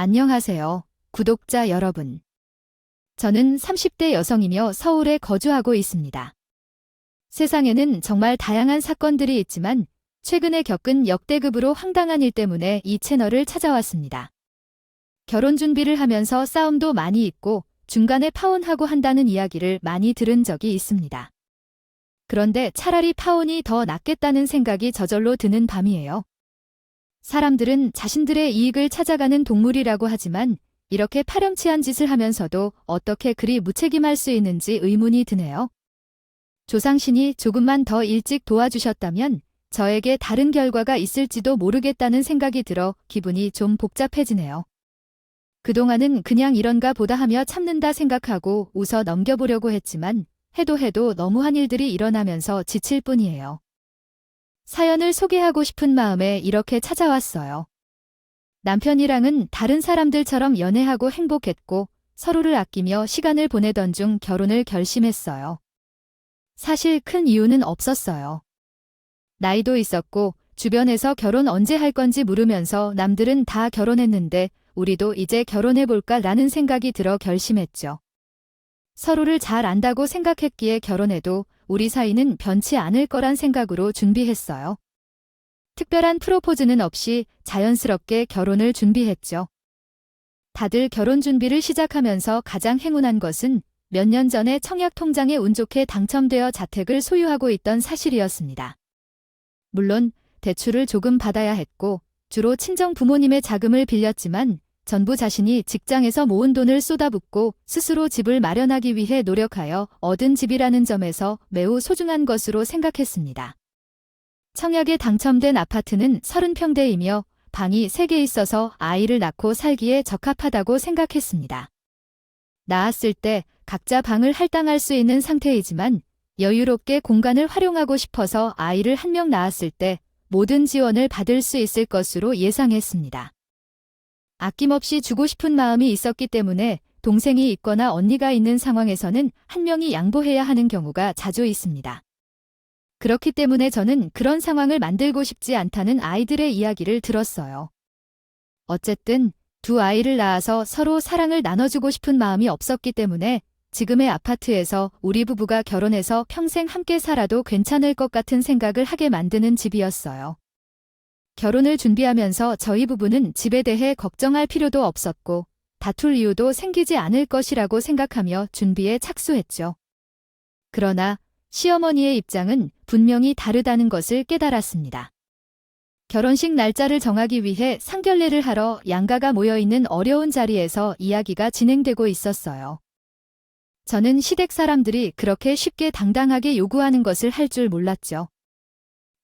안녕하세요, 구독자 여러분. 저는 30대 여성이며 서울에 거주하고 있습니다. 세상에는 정말 다양한 사건들이 있지만 최근에 겪은 역대급으로 황당한 일 때문에 이 채널을 찾아왔습니다. 결혼 준비를 하면서 싸움도 많이 있고 중간에 파혼하고 한다는 이야기를 많이 들은 적이 있습니다. 그런데 차라리 파혼이 더 낫겠다는 생각이 저절로 드는 밤이에요. 사람들은 자신들의 이익을 찾아가는 동물이라고 하지만 이렇게 파렴치한 짓을 하면서도 어떻게 그리 무책임할 수 있는지 의문이 드네요. 조상신이 조금만 더 일찍 도와주셨다면 저에게 다른 결과가 있을지도 모르겠다는 생각이 들어 기분이 좀 복잡해지네요. 그동안은 그냥 이런가 보다 하며 참는다 생각하고 웃어 넘겨보려고 했지만 해도 너무한 일들이 일어나면서 지칠 뿐이에요. 사연을 소개하고 싶은 마음에 이렇게 찾아왔어요. 남편이랑은 다른 사람들처럼 연애하고 행복했고 서로를 아끼며 시간을 보내던 중 결혼을 결심했어요. 사실 큰 이유는 없었어요. 나이도 있었고 주변에서 결혼 언제 할 건지 물으면서 남들은 다 결혼했는데 우리도 이제 결혼해볼까 라는 생각이 들어 결심했죠. 서로를 잘 안다고 생각했기에 결혼해도 우리 사이는 변치 않을 거란 생각으로 준비했어요. 특별한 프로포즈는 없이 자연스럽게 결혼을 준비했죠. 다들 결혼 준비를 시작하면서 가장 행운한 것은 몇 년 전에 청약 통장에 운 좋게 당첨되어 자택을 소유하고 있던 사실이었습니다. 물론 대출을 조금 받아야 했고 주로 친정 부모님의 자금을 빌렸지만 전부 자신이 직장에서 모은 돈을 쏟아붓고 스스로 집을 마련하기 위해 노력하여 얻은 집이라는 점에서 매우 소중한 것으로 생각했습니다. 청약에 당첨된 아파트는 30평대이며 방이 3개 있어서 아이를 낳고 살기에 적합하다고 생각했습니다. 낳았을 때 각자 방을 할당할 수 있는 상태이지만 여유롭게 공간을 활용하고 싶어서 아이를 1명 낳았을 때 모든 지원을 받을 수 있을 것으로 예상했습니다. 아낌없이 주고 싶은 마음이 있었기 때문에 동생이 있거나 언니가 있는 상황에서는 1명이 양보해야 하는 경우가 자주 있습니다. 그렇기 때문에 저는 그런 상황을 만들고 싶지 않다는 아이들의 이야기를 들었어요. 어쨌든 두 아이를 낳아서 서로 사랑을 나눠주고 싶은 마음이 없었기 때문에 지금의 아파트에서 우리 부부가 결혼해서 평생 함께 살아도 괜찮을 것 같은 생각을 하게 만드는 집이었어요. 결혼을 준비하면서 저희 부부는 집에 대해 걱정할 필요도 없었고 다툴 이유도 생기지 않을 것이라고 생각하며 준비에 착수했죠. 그러나 시어머니의 입장은 분명히 다르다는 것을 깨달았습니다. 결혼식 날짜를 정하기 위해 상견례를 하러 양가가 모여있는 어려운 자리에서 이야기가 진행되고 있었어요. 저는 시댁 사람들이 그렇게 쉽게 당당하게 요구하는 것을 할 줄 몰랐죠.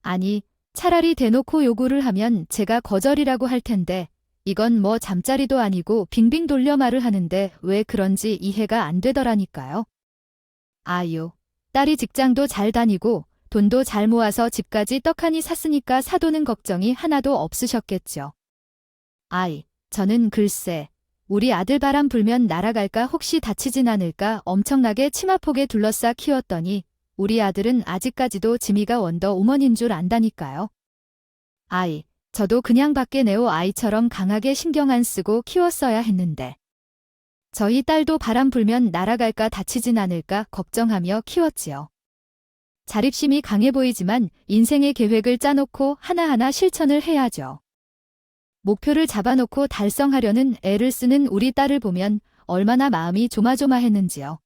아니, 차라리 대놓고 요구를 하면 제가 거절이라고 할 텐데 이건 뭐 잠자리도 아니고 빙빙 돌려 말을 하는데 왜 그런지 이해가 안 되더라니까요. 아유, 딸이 직장도 잘 다니고 돈도 잘 모아서 집까지 떡하니 샀으니까 사도는 걱정이 하나도 없으셨겠죠. 아이, 저는 글쎄, 우리 아들 바람 불면 날아갈까 혹시 다치진 않을까 엄청나게 치마폭에 둘러싸 키웠더니 우리 아들은 아직까지도 지미가 원더우먼인 줄 안다니까요. 아이, 저도 그냥 밖에 내오 아이처럼 강하게 신경 안 쓰고 키웠어야 했는데. 저희 딸도 바람 불면 날아갈까 다치진 않을까 걱정하며 키웠지요. 자립심이 강해 보이지만 인생의 계획을 짜놓고 하나하나 실천을 해야죠. 목표를 잡아놓고 달성하려는 애를 쓰는 우리 딸을 보면 얼마나 마음이 조마조마했는지요.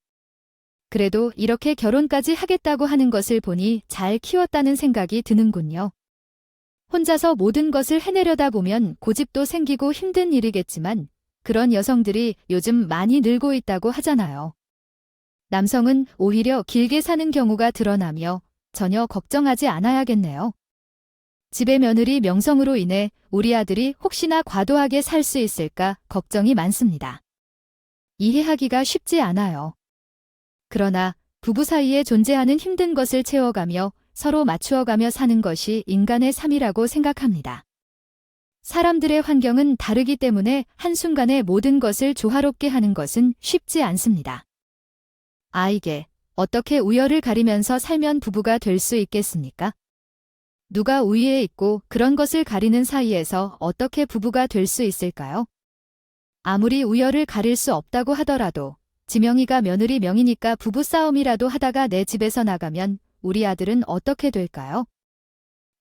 그래도 이렇게 결혼까지 하겠다고 하는 것을 보니 잘 키웠다는 생각이 드는군요. 혼자서 모든 것을 해내려다 보면 고집도 생기고 힘든 일이겠지만 그런 여성들이 요즘 많이 늘고 있다고 하잖아요. 남성은 오히려 길게 사는 경우가 드러나며 전혀 걱정하지 않아야겠네요. 집의 며느리 명성으로 인해 우리 아들이 혹시나 과도하게 살 수 있을까 걱정이 많습니다. 이해하기가 쉽지 않아요. 그러나 부부 사이에 존재하는 힘든 것을 채워가며 서로 맞추어가며 사는 것이 인간의 삶이라고 생각합니다. 사람들의 환경은 다르기 때문에 한순간에 모든 것을 조화롭게 하는 것은 쉽지 않습니다. 아이게 어떻게 우열을 가리면서 살면 부부가 될 수 있겠습니까? 누가 우위에 있고 그런 것을 가리는 사이에서 어떻게 부부가 될 수 있을까요? 아무리 우열을 가릴 수 없다고 하더라도 지명이가 며느리 명이니까 부부싸움이라도 하다가 내 집에서 나가면 우리 아들은 어떻게 될까요?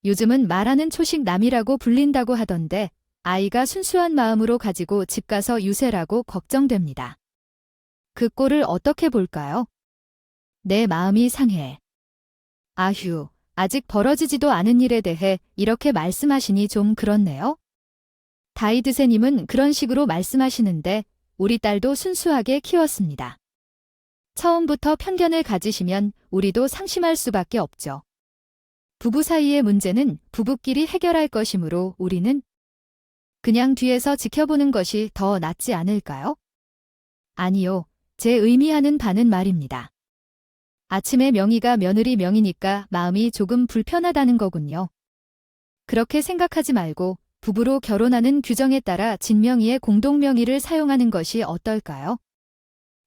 요즘은 말하는 초식남이라고 불린다고 하던데 아이가 순수한 마음으로 가지고 집 가서 유세라고 걱정됩니다. 그 꼴을 어떻게 볼까요? 내 마음이 상해. 아휴, 아직 벌어지지도 않은 일에 대해 이렇게 말씀하시니 좀 그렇네요. 다이드세님은 그런 식으로 말씀하시는데 우리 딸도 순수하게 키웠습니다. 처음부터 편견을 가지시면 우리도 상심할 수밖에 없죠. 부부 사이의 문제는 부부끼리 해결할 것이므로 우리는 그냥 뒤에서 지켜보는 것이 더 낫지 않을까요? 아니요, 제 의미하는 바는 말입니다. 아침에 명희가 며느리 명이니까 마음이 조금 불편하다는 거군요. 그렇게 생각하지 말고 부부로 결혼하는 규정에 따라 진명의의 공동명의를 사용하는 것이 어떨까요?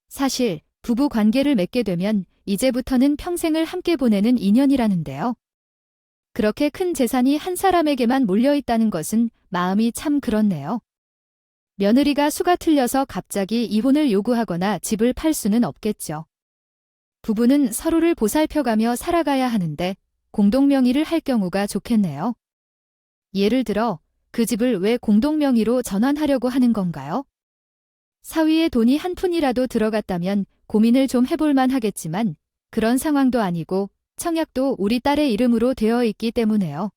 사실 부부 관계를 맺게 되면 이제부터는 평생을 함께 보내는 인연이라는데요. 그렇게 큰 재산이 한 사람에게만 몰려있다는 것은 마음이 참 그렇네요. 며느리가 수가 틀려서 갑자기 이혼을 요구하거나 집을 팔 수는 없겠죠. 부부는 서로를 보살펴가며 살아가야 하는데 공동명의를 할 경우가 좋겠네요. 예를 들어 그 집을 왜 공동명의로 전환하려고 하는 건가요? 사위의 돈이 한 푼이라도 들어갔다면 고민을 좀 해볼 만 하겠지만 그런 상황도 아니고 청약도 우리 딸의 이름으로 되어 있기 때문에요.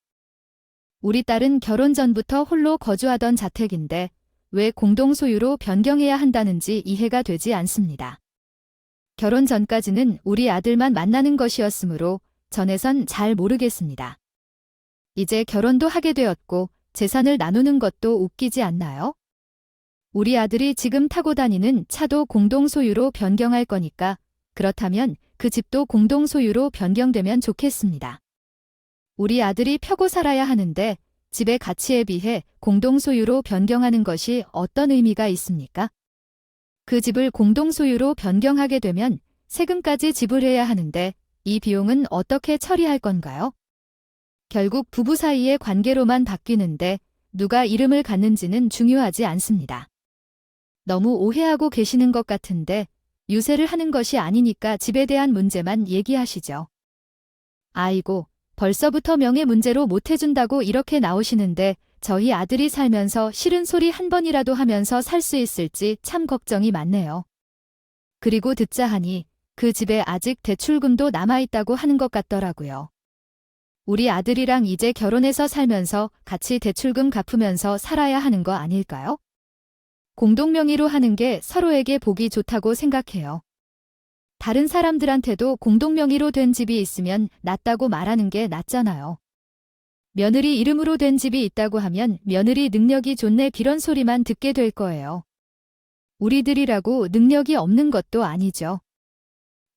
우리 딸은 결혼 전부터 홀로 거주하던 자택인데 왜 공동소유로 변경해야 한다는지 이해가 되지 않습니다. 결혼 전까지는 우리 아들만 만나는 것이었으므로 전에선 잘 모르겠습니다. 이제 결혼도 하게 되었고 재산을 나누는 것도 웃기지 않나요? 우리 아들이 지금 타고 다니는 차도 공동소유로 변경할 거니까 그렇다면 그 집도 공동소유로 변경되면 좋겠습니다. 우리 아들이 펴고 살아야 하는데 집의 가치에 비해 공동소유로 변경하는 것이 어떤 의미가 있습니까? 그 집을 공동소유로 변경하게 되면 세금까지 지불해야 하는데 이 비용은 어떻게 처리할 건가요? 결국 부부 사이의 관계로만 바뀌는데 누가 이름을 갖는지는 중요하지 않습니다. 너무 오해하고 계시는 것 같은데 유세를 하는 것이 아니니까 집에 대한 문제만 얘기하시죠. 아이고, 벌써부터 명예 문제로 못해준다고 이렇게 나오시는데 저희 아들이 살면서 싫은 소리 한 번이라도 하면서 살 수 있을지 참 걱정이 많네요. 그리고 듣자 하니 그 집에 아직 대출금도 남아있다고 하는 것 같더라고요. 우리 아들이랑 이제 결혼해서 살면서 같이 대출금 갚으면서 살아야 하는 거 아닐까요? 공동명의로 하는 게 서로에게 보기 좋다고 생각해요. 다른 사람들한테도 공동명의로 된 집이 있으면 낫다고 말하는 게 낫잖아요. 며느리 이름으로 된 집이 있다고 하면 며느리 능력이 좋네 그런 소리만 듣게 될 거예요. 우리들이라고 능력이 없는 것도 아니죠.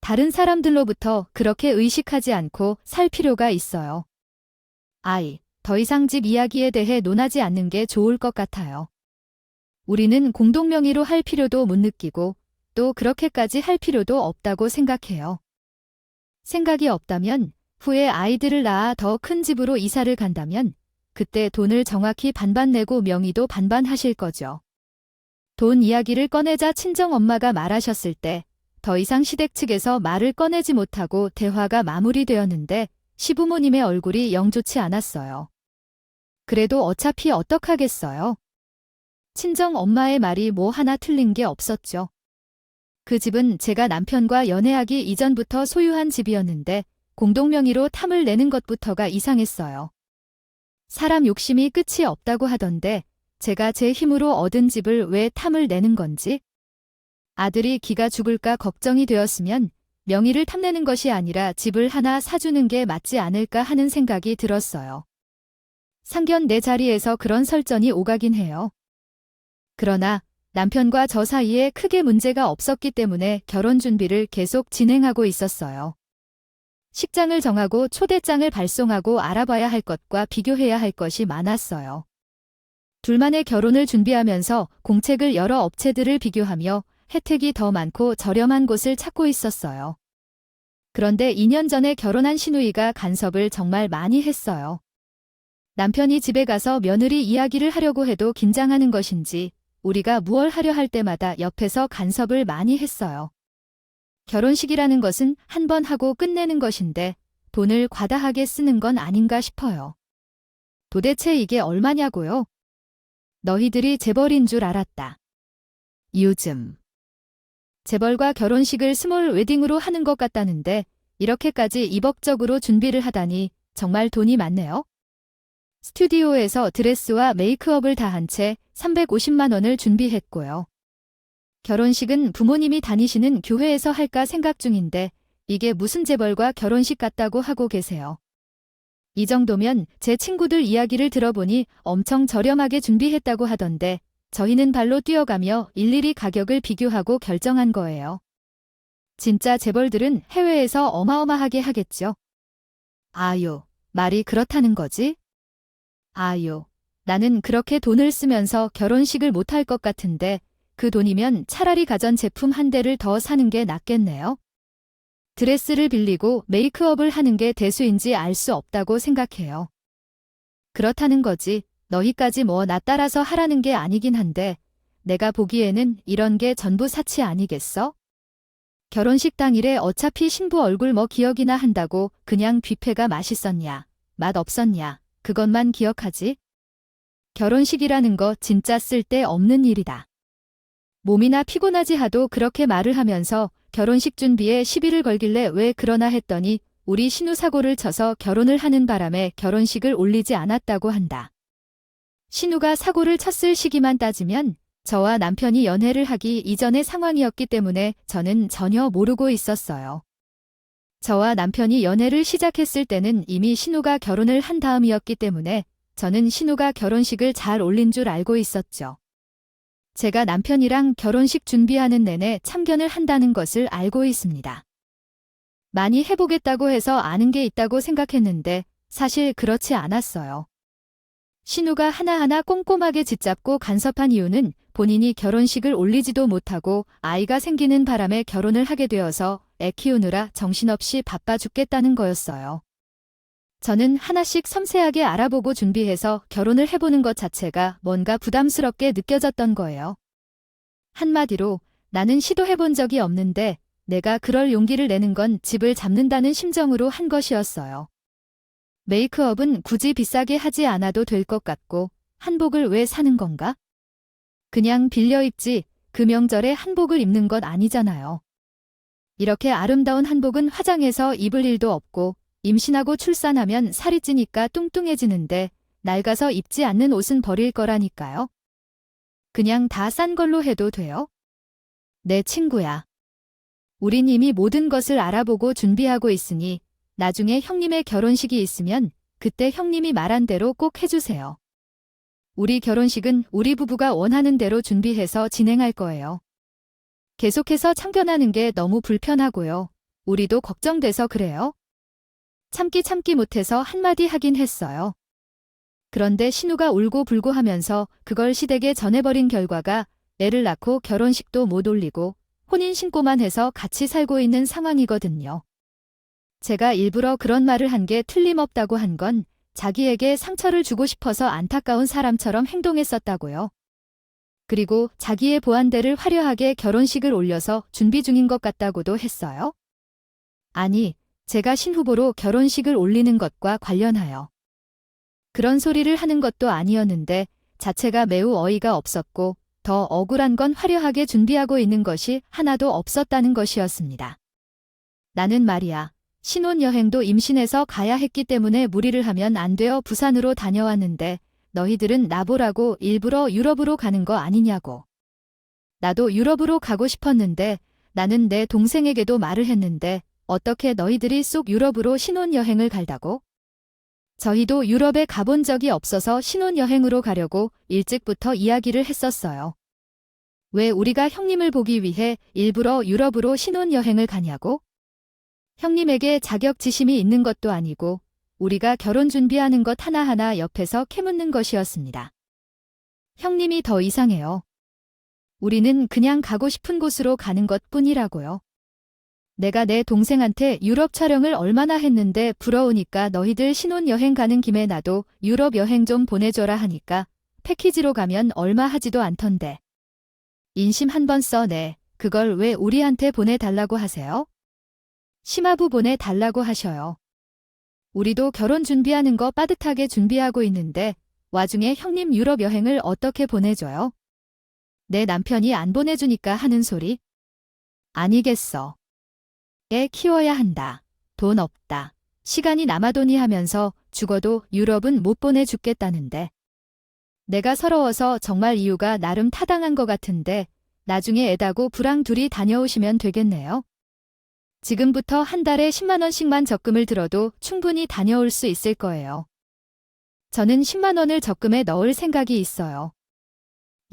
다른 사람들로부터 그렇게 의식하지 않고 살 필요가 있어요. 더 이상 집 이야기에 대해 논하지 않는 게 좋을 것 같아요. 우리는 공동명의로 할 필요도 못 느끼고 또 그렇게까지 할 필요도 없다고 생각해요. 생각이 없다면 후에 아이들을 낳아 더 큰 집으로 이사를 간다면 그때 돈을 정확히 반반 내고 명의도 반반 하실 거죠. 돈 이야기를 꺼내자 친정엄마가 말하셨을 때 더 이상 시댁 측에서 말을 꺼내지 못하고 대화가 마무리되었는데 시부모님의 얼굴이 영 좋지 않았어요. 그래도 어차피 어떡하겠어요. 친정엄마의 말이 뭐 하나 틀린 게 없었죠. 그 집은 제가 남편과 연애하기 이전부터 소유한 집이었는데 공동명의로 탐을 내는 것부터가 이상했어요. 사람 욕심이 끝이 없다고 하던데 제가 제 힘으로 얻은 집을 왜 탐을 내는 건지? 아들이 기가 죽을까 걱정이 되었으면 명의를 탐내는 것이 아니라 집을 하나 사주는 게 맞지 않을까 하는 생각이 들었어요. 상견 내 자리에서 그런 설전이 오가긴 해요. 그러나 남편과 저 사이에 크게 문제가 없었기 때문에 결혼 준비를 계속 진행하고 있었어요. 식장을 정하고 초대장을 발송하고 알아봐야 할 것과 비교해야 할 것이 많았어요. 둘만의 결혼을 준비하면서 공책을 여러 업체들을 비교하며 혜택이 더 많고 저렴한 곳을 찾고 있었어요. 그런데 2년 전에 결혼한 시누이가 간섭을 정말 많이 했어요. 남편이 집에 가서 며느리 이야기를 하려고 해도 긴장하는 것인지 우리가 무얼 하려 할 때마다 옆에서 간섭을 많이 했어요. 결혼식이라는 것은 한 번 하고 끝내는 것인데 돈을 과다하게 쓰는 건 아닌가 싶어요. 도대체 이게 얼마냐고요? 너희들이 재벌인 줄 알았다. 요즘 재벌과 결혼식을 스몰 웨딩으로 하는 것 같다는데 이렇게까지 이벅적으로 준비를 하다니 정말 돈이 많네요. 스튜디오에서 드레스와 메이크업을 다 한 채 350만 원을 준비했고요. 결혼식은 부모님이 다니시는 교회에서 할까 생각 중인데 이게 무슨 재벌과 결혼식 같다고 하고 계세요. 이 정도면 제 친구들 이야기를 들어보니 엄청 저렴하게 준비했다고 하던데 저희는 발로 뛰어가며 일일이 가격을 비교하고 결정한 거예요. 진짜 재벌들은 해외에서 어마어마하게 하겠죠. 아유, 말이 그렇다는 거지? 아유, 나는 그렇게 돈을 쓰면서 결혼식을 못할 것 같은데 그 돈이면 차라리 가전제품 한 대를 더 사는 게 낫겠네요. 드레스를 빌리고 메이크업을 하는 게 대수인지 알 수 없다고 생각해요. 그렇다는 거지. 너희까지 뭐 나 따라서 하라는 게 아니긴 한데 내가 보기에는 이런 게 전부 사치 아니겠어? 결혼식 당일에 어차피 신부 얼굴 뭐 기억이나 한다고 그냥 뷔페가 맛있었냐, 맛 없었냐, 그것만 기억하지? 결혼식이라는 거 진짜 쓸데없는 일이다. 몸이나 피곤하지 하도 그렇게 말을 하면서 결혼식 준비에 시비를 걸길래 왜 그러나 했더니 우리 신우 사고를 쳐서 결혼을 하는 바람에 결혼식을 올리지 않았다고 한다. 신우가 사고를 쳤을 시기만 따지면 저와 남편이 연애를 하기 이전의 상황이었기 때문에 저는 전혀 모르고 있었어요. 저와 남편이 연애를 시작했을 때는 이미 신우가 결혼을 한 다음이었기 때문에 저는 신우가 결혼식을 잘 올린 줄 알고 있었죠. 제가 남편이랑 결혼식 준비하는 내내 참견을 한다는 것을 알고 있습니다. 많이 해보겠다고 해서 아는 게 있다고 생각했는데 사실 그렇지 않았어요. 신우가 하나하나 꼼꼼하게 짓잡고 간섭한 이유는 본인이 결혼식을 올리지도 못하고 아이가 생기는 바람에 결혼을 하게 되어서 애 키우느라 정신없이 바빠 죽겠다는 거였어요. 저는 하나씩 섬세하게 알아보고 준비해서 결혼을 해보는 것 자체가 뭔가 부담스럽게 느껴졌던 거예요. 한마디로 나는 시도해본 적이 없는데 내가 그럴 용기를 내는 건 집을 잡는다는 심정으로 한 것이었어요. 메이크업은 굳이 비싸게 하지 않아도 될 것 같고 한복을 왜 사는 건가? 그냥 빌려 입지 그 명절에 한복을 입는 것 아니잖아요. 이렇게 아름다운 한복은 화장해서 입을 일도 없고 임신하고 출산하면 살이 찌니까 뚱뚱해지는데 낡아서 입지 않는 옷은 버릴 거라니까요. 그냥 다 싼 걸로 해도 돼요? 내 친구야. 우린 이미 모든 것을 알아보고 준비하고 있으니 나중에 형님의 결혼식이 있으면 그때 형님이 말한 대로 꼭 해주세요. 우리 결혼식은 우리 부부가 원하는 대로 준비해서 진행할 거예요. 계속해서 참견하는 게 너무 불편하고요. 우리도 걱정돼서 그래요. 참기 못해서 한마디 하긴 했어요. 그런데 신우가 울고불고 하면서 그걸 시댁에 전해버린 결과가 애를 낳고 결혼식도 못 올리고 혼인신고만 해서 같이 살고 있는 상황이거든요. 제가 일부러 그런 말을 한 게 틀림없다고 한 건 자기에게 상처를 주고 싶어서 안타까운 사람처럼 행동했었다고요. 그리고 자기의 보안대를 화려하게 결혼식을 올려서 준비 중인 것 같다고도 했어요. 아니, 제가 신후보로 결혼식을 올리는 것과 관련하여 그런 소리를 하는 것도 아니었는데 자체가 매우 어이가 없었고 더 억울한 건 화려하게 준비하고 있는 것이 하나도 없었다는 것이었습니다. 나는 말이야. 신혼여행도 임신해서 가야 했기 때문에 무리를 하면 안 되어 부산으로 다녀왔는데 너희들은 나보라고 일부러 유럽으로 가는 거 아니냐고. 나도 유럽으로 가고 싶었는데 나는 내 동생에게도 말을 했는데 어떻게 너희들이 쏙 유럽으로 신혼여행을 갈다고? 저희도 유럽에 가본 적이 없어서 신혼여행으로 가려고 일찍부터 이야기를 했었어요. 왜 우리가 형님을 보기 위해 일부러 유럽으로 신혼여행을 가냐고? 형님에게 자격지심이 있는 것도 아니고 우리가 결혼 준비하는 것 하나하나 옆에서 캐묻는 것이었습니다. 형님이 더 이상해요. 우리는 그냥 가고 싶은 곳으로 가는 것뿐이라고요. 내가 내 동생한테 유럽 촬영을 얼마나 했는데 부러우니까 너희들 신혼여행 가는 김에 나도 유럽 여행 좀 보내줘라 하니까 패키지로 가면 얼마 하지도 않던데 인심 한 번 써내. 그걸 왜 우리한테 보내달라고 하세요? 심하부 보내달라고 하셔요. 우리도 결혼 준비하는 거 빠듯하게 준비하고 있는데 와중에 형님 유럽 여행을 어떻게 보내줘요? 내 남편이 안 보내주니까 하는 소리? 아니겠어. 애 키워야 한다. 돈 없다. 시간이 남아도니 하면서 죽어도 유럽은 못 보내죽겠다는데. 내가 서러워서 정말 이유가 나름 타당한 것 같은데 나중에 애다고 부랑 둘이 다녀오시면 되겠네요. 지금부터 한 달에 10만 원씩만 적금을 들어도 충분히 다녀올 수 있을 거예요. 저는 10만 원을 적금에 넣을 생각이 있어요.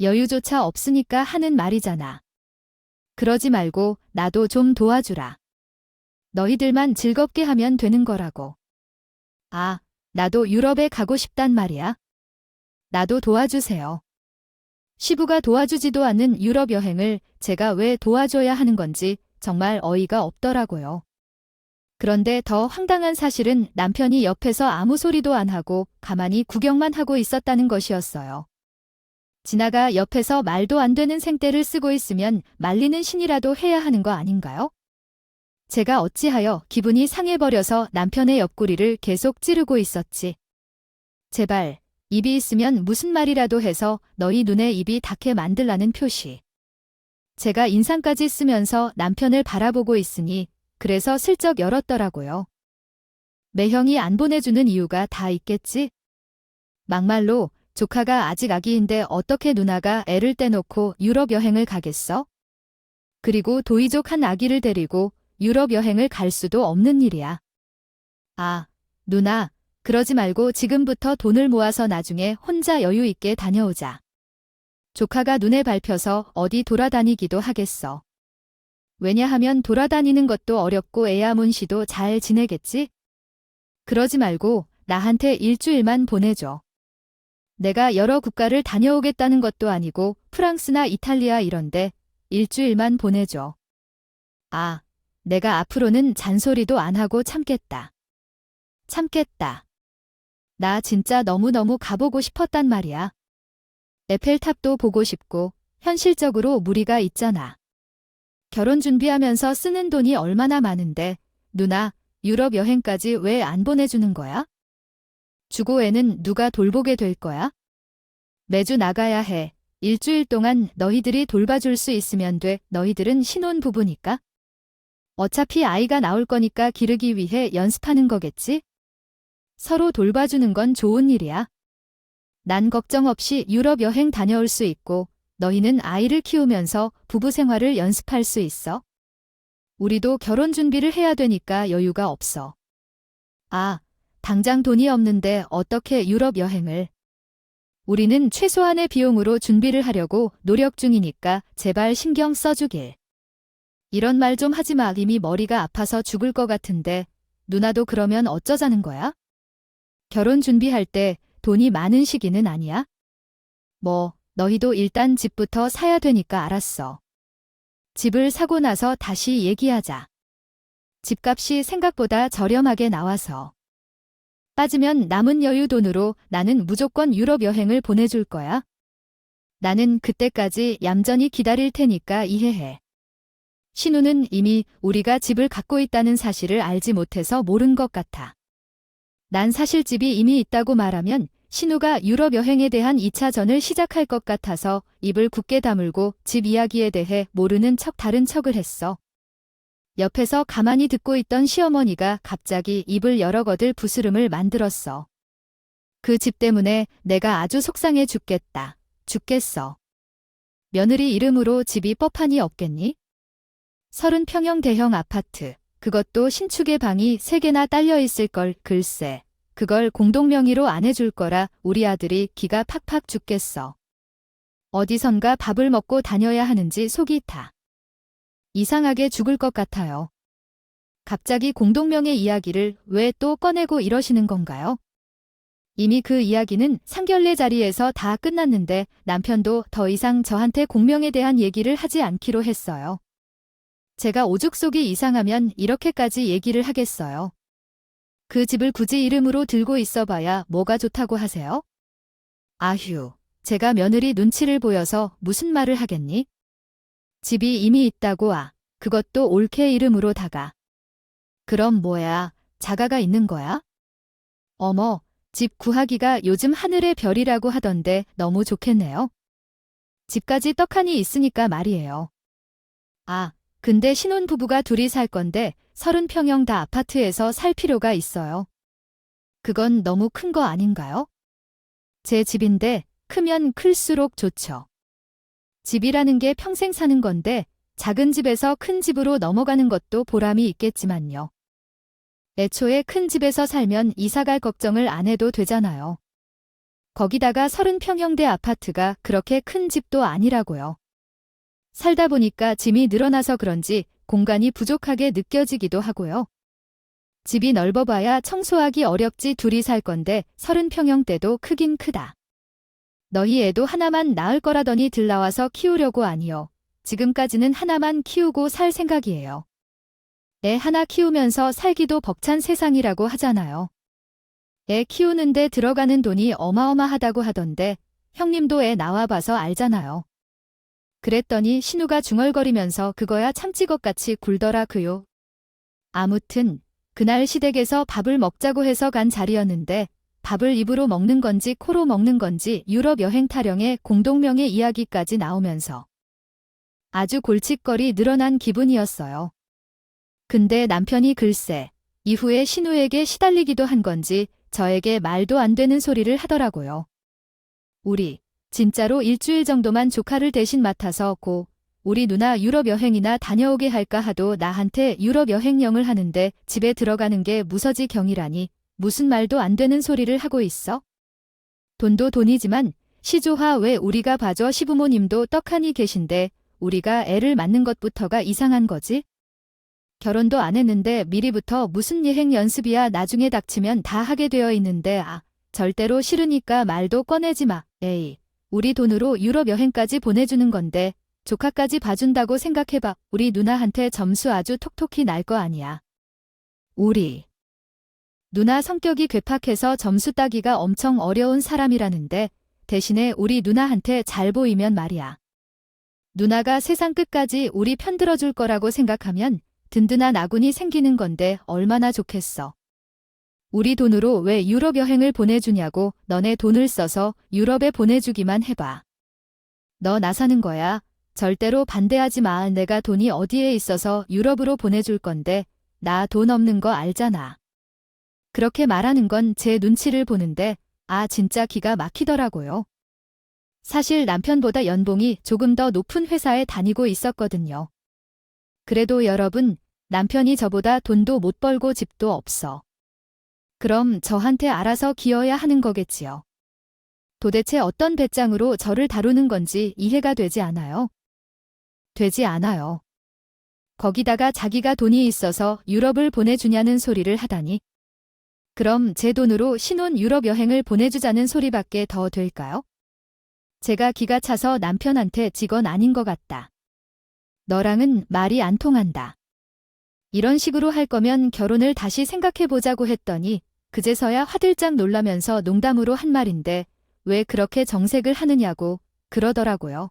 여유조차 없으니까 하는 말이잖아. 그러지 말고 나도 좀 도와주라. 너희들만 즐겁게 하면 되는 거라고. 아, 나도 유럽에 가고 싶단 말이야. 나도 도와주세요. 시부가 도와주지도 않는 유럽 여행을 제가 왜 도와줘야 하는 건지 정말 어이가 없더라고요. 그런데 더 황당한 사실은 남편이 옆에서 아무 소리도 안 하고 가만히 구경만 하고 있었다는 것이었어요. 지나가 옆에서 말도 안 되는 생떼를 쓰고 있으면 말리는 신이라도 해야 하는 거 아닌가요? 제가 어찌하여 기분이 상해버려서 남편의 옆구리를 계속 찌르고 있었지. 제발 입이 있으면 무슨 말이라도 해서 너희 눈에 입이 닿게 만들라는 표시. 제가 인상까지 쓰면서 남편을 바라보고 있으니 그래서 슬쩍 열었더라고요. 매형이 안 보내주는 이유가 다 있겠지? 막말로 조카가 아직 아기인데 어떻게 누나가 애를 떼놓고 유럽 여행을 가겠어? 그리고 도이족 한 아기를 데리고 유럽 여행을 갈 수도 없는 일이야. 아, 누나, 그러지 말고 지금부터 돈을 모아서 나중에 혼자 여유 있게 다녀오자. 조카가 눈에 밟혀서 어디 돌아다니기도 하겠어. 왜냐하면 돌아다니는 것도 어렵고 애야문씨도 잘 지내겠지? 그러지 말고 나한테 일주일만 보내줘. 내가 여러 국가를 다녀오겠다는 것도 아니고 프랑스나 이탈리아 이런데 일주일만 보내줘. 아, 내가 앞으로는 잔소리도 안 하고 참겠다. 참겠다. 나 진짜 너무너무 가보고 싶었단 말이야. 에펠탑도 보고 싶고 현실적으로 무리가 있잖아. 결혼 준비하면서 쓰는 돈이 얼마나 많은데 누나 유럽 여행까지 왜 안 보내주는 거야? 주고 애는 누가 돌보게 될 거야? 매주 나가야 해. 일주일 동안 너희들이 돌봐줄 수 있으면 돼. 너희들은 신혼부부니까. 어차피 아이가 나올 거니까 기르기 위해 연습하는 거겠지? 서로 돌봐주는 건 좋은 일이야. 난 걱정 없이 유럽 여행 다녀올 수 있고 너희는 아이를 키우면서 부부 생활을 연습할 수 있어. 우리도 결혼 준비를 해야 되니까 여유가 없어. 아, 당장 돈이 없는데 어떻게 유럽 여행을. 우리는 최소한의 비용으로 준비를 하려고 노력 중이니까 제발 신경 써주길. 이런 말 좀 하지 마. 이미 머리가 아파서 죽을 것 같은데 누나도 그러면 어쩌자는 거야? 결혼 준비할 때 돈이 많은 시기는 아니야? 뭐, 너희도 일단 집부터 사야 되니까 알았어. 집을 사고 나서 다시 얘기하자. 집값이 생각보다 저렴하게 나와서. 빠지면 남은 여유 돈으로 나는 무조건 유럽 여행을 보내줄 거야. 나는 그때까지 얌전히 기다릴 테니까 이해해. 신우는 이미 우리가 집을 갖고 있다는 사실을 알지 못해서 모른 것 같아. 난 사실 집이 이미 있다고 말하면 신우가 유럽 여행에 대한 2차전을 시작할 것 같아서 입을 굳게 다물고 집 이야기에 대해 모르는 척 다른 척을 했어. 옆에서 가만히 듣고 있던 시어머니가 갑자기 입을 여러 거들 부스름을 만들었어. 그 집 때문에 내가 아주 속상해 죽겠다. 죽겠어. 며느리 이름으로 집이 뻔하니 없겠니? 30평형 대형 아파트. 그것도 신축의 방이 3개나 딸려 있을 걸. 글쎄. 그걸 공동명의로 안 해줄 거라 우리 아들이 기가 팍팍 죽겠어. 어디선가 밥을 먹고 다녀야 하는지 속이 타. 이상하게 죽을 것 같아요. 갑자기 공동명의 이야기를 왜 또 꺼내고 이러시는 건가요? 이미 그 이야기는 상견례 자리에서 다 끝났는데 남편도 더 이상 저한테 공명에 대한 얘기를 하지 않기로 했어요. 제가 오죽 속이 이상하면 이렇게까지 얘기를 하겠어요. 그 집을 굳이 이름으로 들고 있어봐야 뭐가 좋다고 하세요? 아휴, 제가 며느리 눈치를 보여서 무슨 말을 하겠니? 집이 이미 있다고. 그것도 올케 이름으로다가. 그럼 뭐야, 자가가 있는 거야? 어머, 집 구하기가 요즘 하늘의 별이라고 하던데 너무 좋겠네요. 집까지 떡하니 있으니까 말이에요. 근데 신혼부부가 둘이 살 건데 30평형 다 아파트에서 살 필요가 있어요. 그건 너무 큰 거 아닌가요? 제 집인데 크면 클수록 좋죠. 집이라는 게 평생 사는 건데 작은 집에서 큰 집으로 넘어가는 것도 보람이 있겠지만요. 애초에 큰 집에서 살면 이사갈 걱정을 안 해도 되잖아요. 거기다가 30평형대 아파트가 그렇게 큰 집도 아니라고요. 살다 보니까 짐이 늘어나서 그런지 공간이 부족하게 느껴지기도 하고요. 집이 넓어봐야 청소하기 어렵지 둘이 살 건데 30평형대도 크긴 크다. 너희 애도 하나만 낳을 거라더니 들나와서 키우려고 아니요. 지금까지는 하나만 키우고 살 생각이에요. 애 하나 키우면서 살기도 벅찬 세상이라고 하잖아요. 애 키우는데 들어가는 돈이 어마어마하다고 하던데 형님도 애 낳아봐서 알잖아요. 그랬더니 신우가 중얼거리면서 그거야 참찌것같이 굴더라 그요. 아무튼 그날 시댁에서 밥을 먹자고 해서 간 자리였는데 밥을 입으로 먹는 건지 코로 먹는 건지 유럽 여행 타령의 공동명의 이야기까지 나오면서 아주 골칫거리 늘어난 기분이었어요. 근데 남편이 글쎄 이후에 신우에게 시달리기도 한 건지 저에게 말도 안 되는 소리를 하더라고요. 우리 진짜로 일주일 정도만 조카를 대신 맡아서 우리 누나 유럽 여행이나 다녀오게 할까 하도 나한테 유럽 여행령을 하는데 집에 들어가는 게 무서지 경이라니 무슨 말도 안 되는 소리를 하고 있어? 돈도 돈이지만 시조하 왜 우리가 봐줘 시부모님도 떡하니 계신데 우리가 애를 낳는 것부터가 이상한 거지? 결혼도 안 했는데 미리부터 무슨 여행 연습이야 나중에 닥치면 다 하게 되어 있는데 절대로 싫으니까 말도 꺼내지 마. 에이, 우리 돈으로 유럽 여행까지 보내주는 건데 조카까지 봐준다고 생각해봐. 우리 누나한테 점수 아주 톡톡히 날 거 아니야. 우리 누나 성격이 괴팍해서 점수 따기가 엄청 어려운 사람이라는데 대신에 우리 누나한테 잘 보이면 말이야. 누나가 세상 끝까지 우리 편 들어줄 거라고 생각하면 든든한 아군이 생기는 건데 얼마나 좋겠어. 우리 돈으로 왜 유럽 여행을 보내주냐고. 너네 돈을 써서 유럽에 보내주기만 해봐. 너 나서는 거야. 절대로 반대하지 마. 내가 돈이 어디에 있어서 유럽으로 보내줄 건데 나 돈 없는 거 알잖아. 그렇게 말하는 건 제 눈치를 보는데 진짜 기가 막히더라고요. 사실 남편보다 연봉이 조금 더 높은 회사에 다니고 있었거든요. 그래도 여러분, 남편이 저보다 돈도 못 벌고 집도 없어. 그럼 저한테 알아서 기어야 하는 거겠지요. 도대체 어떤 배짱으로 저를 다루는 건지 이해가 되지 않아요. 되지 않아요. 거기다가 자기가 돈이 있어서 유럽을 보내주냐는 소리를 하다니. 그럼 제 돈으로 신혼 유럽 여행을 보내주자는 소리밖에 더 될까요? 제가 기가 차서 남편한테 지건 아닌 것 같다. 너랑은 말이 안 통한다. 이런 식으로 할 거면 결혼을 다시 생각해보자고 했더니 그제서야 화들짝 놀라면서 농담으로 한 말인데 왜 그렇게 정색을 하느냐고 그러더라고요.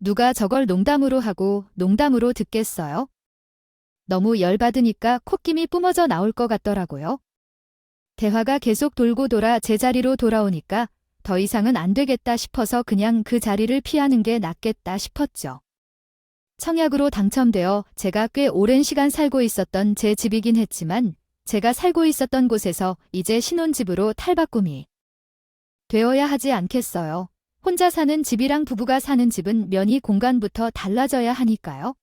누가 저걸 농담으로 하고 농담으로 듣겠어요? 너무 열받으니까 콧김이 뿜어져 나올 것 같더라고요. 대화가 계속 돌고 돌아 제자리로 돌아오니까 더 이상은 안 되겠다 싶어서 그냥 그 자리를 피하는 게 낫겠다 싶었죠. 청약으로 당첨되어 제가 꽤 오랜 시간 살고 있었던 제 집이긴 했지만 제가 살고 있었던 곳에서 이제 신혼집으로 탈바꿈이 되어야 하지 않겠어요. 혼자 사는 집이랑 부부가 사는 집은 면이 공간부터 달라져야 하니까요.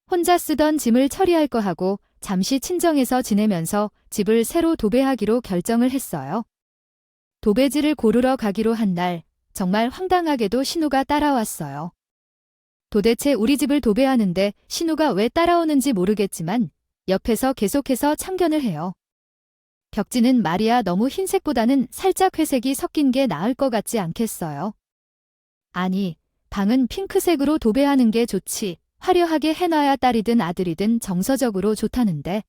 혼자 쓰던 짐을 처리할 거 하고 잠시 친정에서 지내면서 집을 새로 도배하기로 결정을 했어요. 도배지를 고르러 가기로 한 날 정말 황당하게도 신우가 따라왔어요. 도대체 우리 집을 도배하는데 신우가 왜 따라오는지 모르겠지만 옆에서 계속해서 참견을 해요. 벽지는 말이야 너무 흰색보다는 살짝 회색이 섞인 게 나을 것 같지 않겠어요? 아니, 방은 핑크색으로 도배하는 게 좋지. 화려하게 해놔야 딸이든 아들이든 정서적으로 좋다는데.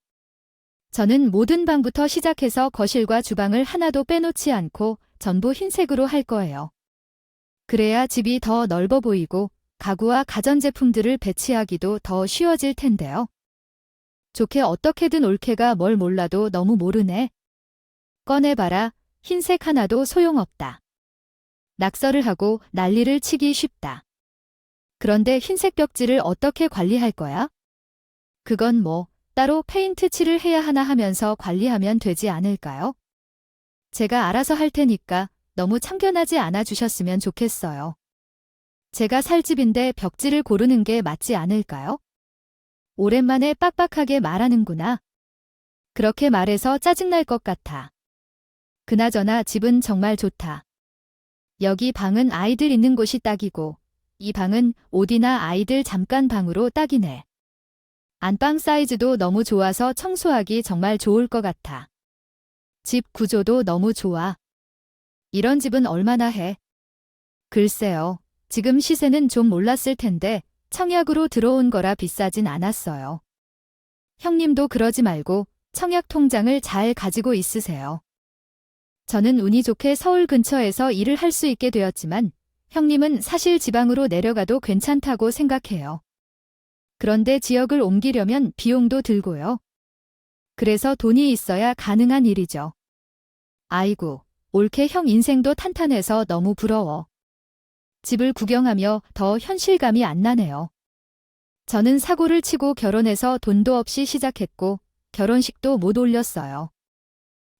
저는 모든 방부터 시작해서 거실과 주방을 하나도 빼놓지 않고 전부 흰색으로 할 거예요. 그래야 집이 더 넓어 보이고 가구와 가전제품들을 배치하기도 더 쉬워질 텐데요. 좋게 어떻게든 옳게가 뭘 몰라도 너무 모르네. 꺼내봐라. 흰색 하나도 소용없다. 낙서를 하고 난리를 치기 쉽다. 그런데 흰색 벽지를 어떻게 관리할 거야? 그건 뭐 따로 페인트 칠을 해야 하나 하면서 관리하면 되지 않을까요? 제가 알아서 할 테니까 너무 참견하지 않아 주셨으면 좋겠어요. 제가 살 집인데 벽지를 고르는 게 맞지 않을까요? 오랜만에 빡빡하게 말하는구나. 그렇게 말해서 짜증날 것 같아. 그나저나 집은 정말 좋다. 여기 방은 아이들 있는 곳이 딱이고, 이 방은 옷이나 아이들 잠깐 방으로 딱이네. 안방 사이즈도 너무 좋아서 청소하기 정말 좋을 것 같아. 집 구조도 너무 좋아. 이런 집은 얼마나 해? 글쎄요. 지금 시세는 좀 올랐을 텐데 청약으로 들어온 거라 비싸진 않았어요. 형님도 그러지 말고 청약 통장을 잘 가지고 있으세요. 저는 운이 좋게 서울 근처에서 일을 할 수 있게 되었지만 형님은 사실 지방으로 내려가도 괜찮다고 생각해요. 그런데 지역을 옮기려면 비용도 들고요. 그래서 돈이 있어야 가능한 일이죠. 아이고, 올케 형 인생도 탄탄해서 너무 부러워. 집을 구경하며 더 현실감이 안 나네요. 저는 사고를 치고 결혼해서 돈도 없이 시작했고 결혼식도 못 올렸어요.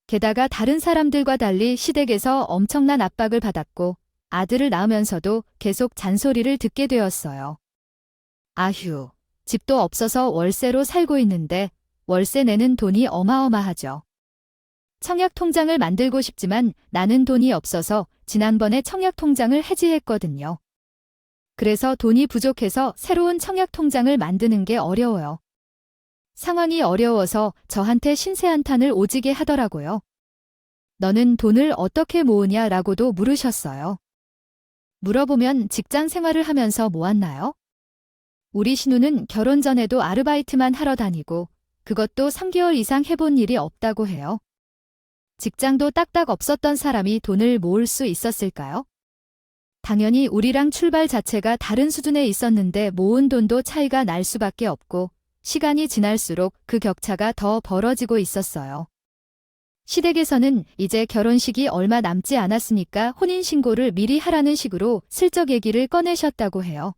게다가 다른 사람들과 달리 시댁에서 엄청난 압박을 받았고 아들을 낳으면서도 계속 잔소리를 듣게 되었어요. 아휴, 집도 없어서 월세로 살고 있는데 월세 내는 돈이 어마어마하죠. 청약 통장을 만들고 싶지만 나는 돈이 없어서 지난번에 청약 통장을 해지했거든요. 그래서 돈이 부족해서 새로운 청약 통장을 만드는 게 어려워요. 상황이 어려워서 저한테 신세 한탄을 오지게 하더라고요. 너는 돈을 어떻게 모으냐라고도 물으셨어요. 물어보면 직장 생활을 하면서 모았나요? 우리 신우는 결혼 전에도 아르바이트만 하러 다니고 그것도 3개월 이상 해본 일이 없다고 해요. 직장도 딱딱 없었던 사람이 돈을 모을 수 있었을까요? 당연히 우리랑 출발 자체가 다른 수준에 있었는데 모은 돈도 차이가 날 수밖에 없고 시간이 지날수록 그 격차가 더 벌어지고 있었어요. 시댁에서는 이제 결혼식이 얼마 남지 않았으니까 혼인신고를 미리 하라는 식으로 슬쩍 얘기를 꺼내셨다고 해요.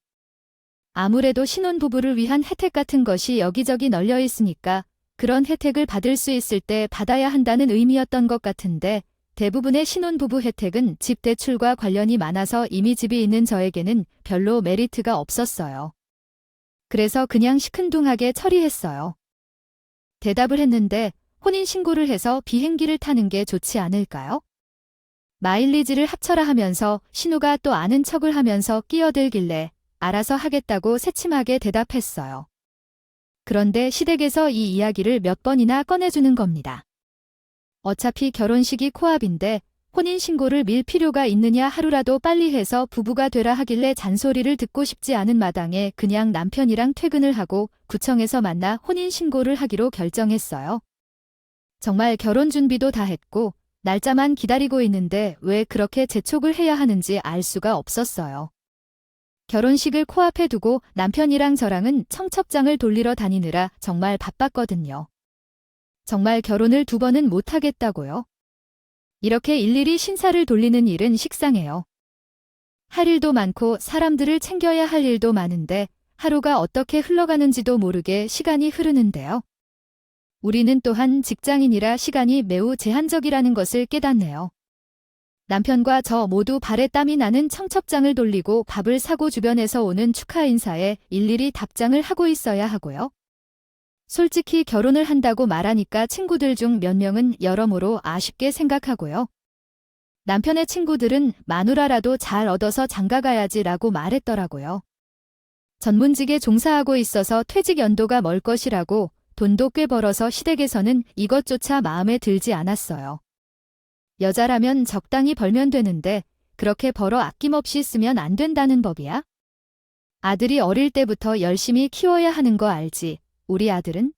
아무래도 신혼부부를 위한 혜택 같은 것이 여기저기 널려 있으니까 그런 혜택을 받을 수 있을 때 받아야 한다는 의미였던 것 같은데 대부분의 신혼부부 혜택은 집 대출과 관련이 많아서 이미 집이 있는 저에게는 별로 메리트가 없었어요. 그래서 그냥 시큰둥하게 처리했어요. 대답을 했는데 혼인신고를 해서 비행기를 타는 게 좋지 않을까요? 마일리지를 합쳐라 하면서 신우가 또 아는 척을 하면서 끼어들길래 알아서 하겠다고 새침하게 대답했어요. 그런데 시댁에서 이 이야기를 몇 번이나 꺼내주는 겁니다. 어차피 결혼식이 코앞인데 혼인신고를 밀 필요가 있느냐 하루라도 빨리 해서 부부가 되라 하길래 잔소리를 듣고 싶지 않은 마당에 그냥 남편이랑 퇴근을 하고 구청에서 만나 혼인신고를 하기로 결정했어요. 정말 결혼 준비도 다 했고 날짜만 기다리고 있는데 왜 그렇게 재촉을 해야 하는지 알 수가 없었어요. 결혼식을 코앞에 두고 남편이랑 저랑은 청첩장을 돌리러 다니느라 정말 바빴거든요. 정말 결혼을 2번은 못 하겠다고요? 이렇게 일일이 신사를 돌리는 일은 식상해요. 할 일도 많고 사람들을 챙겨야 할 일도 많은데 하루가 어떻게 흘러가는지도 모르게 시간이 흐르는데요. 우리는 또한 직장인이라 시간이 매우 제한적이라는 것을 깨닫네요. 남편과 저 모두 발에 땀이 나는 청첩장을 돌리고 밥을 사고 주변에서 오는 축하 인사에 일일이 답장을 하고 있어야 하고요. 솔직히 결혼을 한다고 말하니까 친구들 중 몇 명은 여러모로 아쉽게 생각하고요. 남편의 친구들은 마누라라도 잘 얻어서 장가가야지라고 말했더라고요. 전문직에 종사하고 있어서 퇴직 연도가 멀 것이라고 돈도 꽤 벌어서 시댁에서는 이것조차 마음에 들지 않았어요. 여자라면 적당히 벌면 되는데 그렇게 벌어 아낌없이 쓰면 안 된다는 법이야? 아들이 어릴 때부터 열심히 키워야 하는 거 알지? 우리 아들은?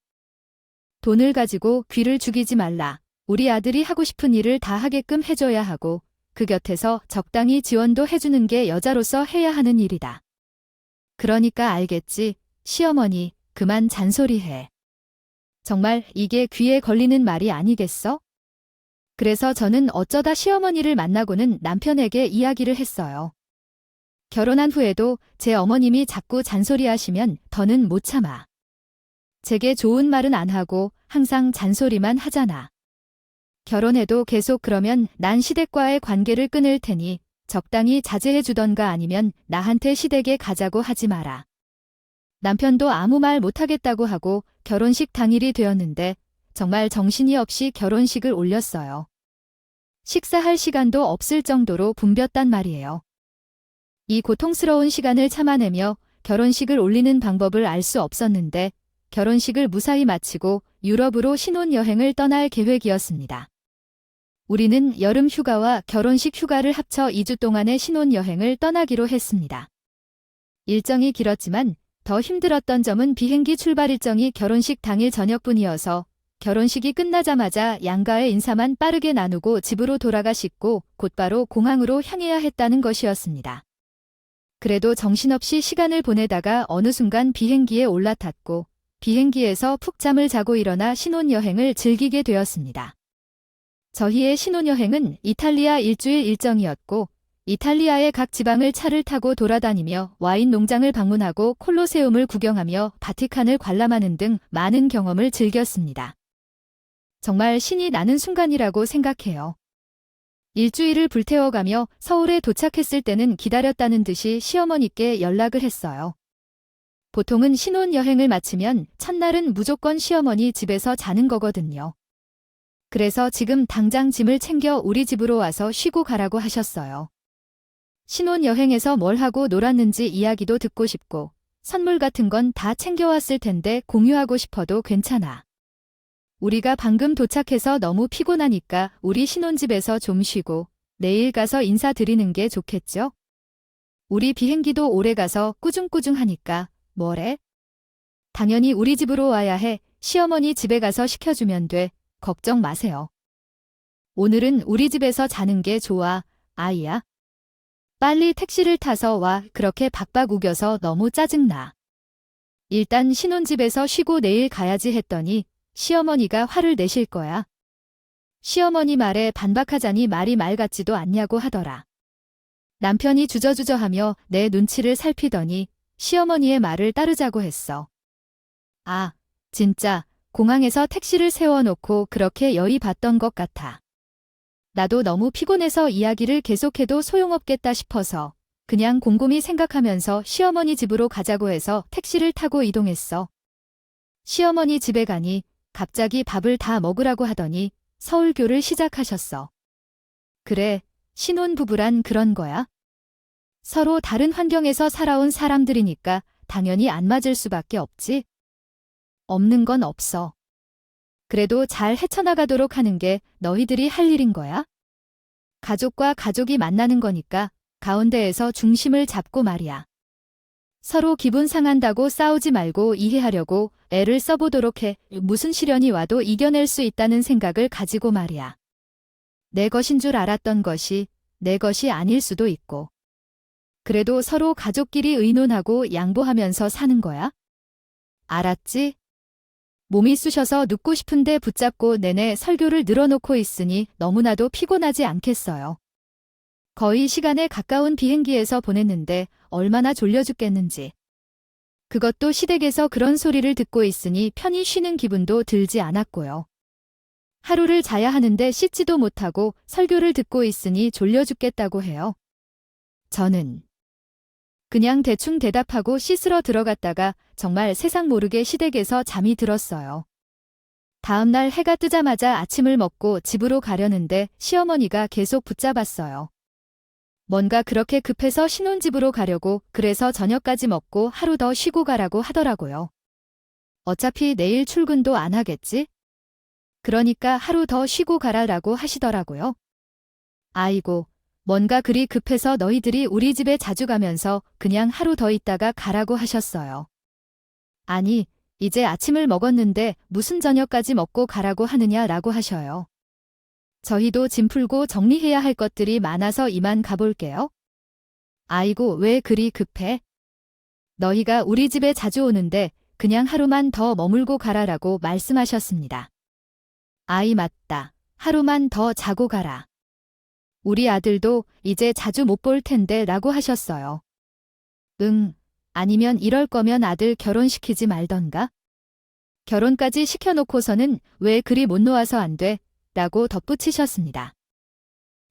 돈을 가지고 귀를 죽이지 말라. 우리 아들이 하고 싶은 일을 다 하게끔 해줘야 하고 그 곁에서 적당히 지원도 해주는 게 여자로서 해야 하는 일이다. 그러니까 알겠지. 시어머니, 그만 잔소리해. 정말 이게 귀에 걸리는 말이 아니겠어? 그래서 저는 어쩌다 시어머니를 만나고는 남편에게 이야기를 했어요. 결혼한 후에도 제 어머님이 자꾸 잔소리하시면 더는 못 참아. 제게 좋은 말은 안 하고 항상 잔소리만 하잖아. 결혼해도 계속 그러면 난 시댁과의 관계를 끊을 테니 적당히 자제해 주던가 아니면 나한테 시댁에 가자고 하지 마라. 남편도 아무 말 못하겠다고 하고 결혼식 당일이 되었는데 정말 정신이 없이 결혼식을 올렸어요. 식사할 시간도 없을 정도로 붐볐단 말이에요. 이 고통스러운 시간을 참아내며 결혼식을 올리는 방법을 알 수 없었는데 결혼식을 무사히 마치고 유럽으로 신혼여행을 떠날 계획이었습니다. 우리는 여름 휴가와 결혼식 휴가를 합쳐 2주 동안의 신혼여행을 떠나기로 했습니다. 일정이 길었지만 더 힘들었던 점은 비행기 출발 일정이 결혼식 당일 저녁뿐이어서 결혼식이 끝나자마자 양가의 인사만 빠르게 나누고 집으로 돌아가 씻고 곧바로 공항으로 향해야 했다는 것이었습니다. 그래도 정신없이 시간을 보내다가 어느 순간 비행기에 올라탔고 비행기에서 푹 잠을 자고 일어나 신혼여행을 즐기게 되었습니다. 저희의 신혼여행은 이탈리아 일주일 일정이었고 이탈리아의 각 지방을 차를 타고 돌아다니며 와인 농장을 방문하고 콜로세움을 구경하며 바티칸을 관람하는 등 많은 경험을 즐겼습니다. 정말 신이 나는 순간이라고 생각해요. 일주일을 불태워가며 서울에 도착했을 때는 기다렸다는 듯이 시어머니께 연락을 했어요. 보통은 신혼여행을 마치면 첫날은 무조건 시어머니 집에서 자는 거거든요. 그래서 지금 당장 짐을 챙겨 우리 집으로 와서 쉬고 가라고 하셨어요. 신혼여행에서 뭘 하고 놀았는지 이야기도 듣고 싶고 선물 같은 건 다 챙겨왔을 텐데 공유하고 싶어도 괜찮아. 우리가 방금 도착해서 너무 피곤하니까 우리 신혼집에서 좀 쉬고 내일 가서 인사드리는 게 좋겠죠? 우리 비행기도 오래 가서 꾸중꾸중하니까 뭐래? 당연히 우리 집으로 와야 해. 시어머니 집에 가서 시켜주면 돼. 걱정 마세요. 오늘은 우리 집에서 자는 게 좋아, 아이야. 빨리 택시를 타서 와. 그렇게 박박 우겨서 너무 짜증나. 일단 신혼집에서 쉬고 내일 가야지 했더니 시어머니가 화를 내실 거야. 시어머니 말에 반박하자니 말이 말 같지도 않냐고 하더라. 남편이 주저주저하며 내 눈치를 살피더니 시어머니의 말을 따르자고 했어. 아, 진짜 공항에서 택시를 세워놓고 그렇게 여의 봤던 것 같아. 나도 너무 피곤해서 이야기를 계속해도 소용없겠다 싶어서 그냥 곰곰이 생각하면서 시어머니 집으로 가자고 해서 택시를 타고 이동했어. 시어머니 집에 가니 갑자기 밥을 다 먹으라고 하더니 서울교를 시작하셨어. 그래, 신혼부부란 그런 거야. 서로 다른 환경에서 살아온 사람들이니까 당연히 안 맞을 수밖에 없지. 없는 건 없어. 그래도 잘 헤쳐나가도록 하는 게 너희들이 할 일인 거야. 가족과 가족이 만나는 거니까 가운데에서 중심을 잡고 말이야. 서로 기분 상한다고 싸우지 말고 이해하려고 애를 써보도록 해. 무슨 시련이 와도 이겨낼 수 있다는 생각을 가지고 말이야. 내 것인 줄 알았던 것이 내 것이 아닐 수도 있고. 그래도 서로 가족끼리 의논하고 양보하면서 사는 거야. 알았지? 몸이 쑤셔서 눕고 싶은데 붙잡고 내내 설교를 늘어놓고 있으니 너무나도 피곤하지 않겠어요. 거의 시간에 가까운 비행기에서 보냈는데 얼마나 졸려 죽겠는지. 그것도 시댁에서 그런 소리를 듣고 있으니 편히 쉬는 기분도 들지 않았고요. 하루를 자야 하는데 씻지도 못하고 설교를 듣고 있으니 졸려 죽겠다고 해요. 저는 그냥 대충 대답하고 씻으러 들어갔다가 정말 세상 모르게 시댁에서 잠이 들었어요. 다음 날 해가 뜨자마자 아침을 먹고 집으로 가려는데 시어머니가 계속 붙잡았어요. 뭔가 그렇게 급해서 신혼집으로 가려고 그래서 저녁까지 먹고 하루 더 쉬고 가라고 하더라고요. 어차피 내일 출근도 안 하겠지? 그러니까 하루 더 쉬고 가라라고 하시더라고요. 아이고, 뭔가 그리 급해서 너희들이 우리 집에 자주 가면서 그냥 하루 더 있다가 가라고 하셨어요. 아니, 이제 아침을 먹었는데 무슨 저녁까지 먹고 가라고 하느냐라고 하셔요. 저희도 짐 풀고 정리해야 할 것들이 많아서 이만 가볼게요. 아이고, 왜 그리 급해? 너희가 우리 집에 자주 오는데 그냥 하루만 더 머물고 가라라고 말씀하셨습니다. 아이 맞다. 하루만 더 자고 가라. 우리 아들도 이제 자주 못 볼 텐데 라고 하셨어요. 응. 아니면 이럴 거면 아들 결혼시키지 말던가? 결혼까지 시켜놓고서는 왜 그리 못 놓아서 안 돼? 라고 덧붙이셨습니다.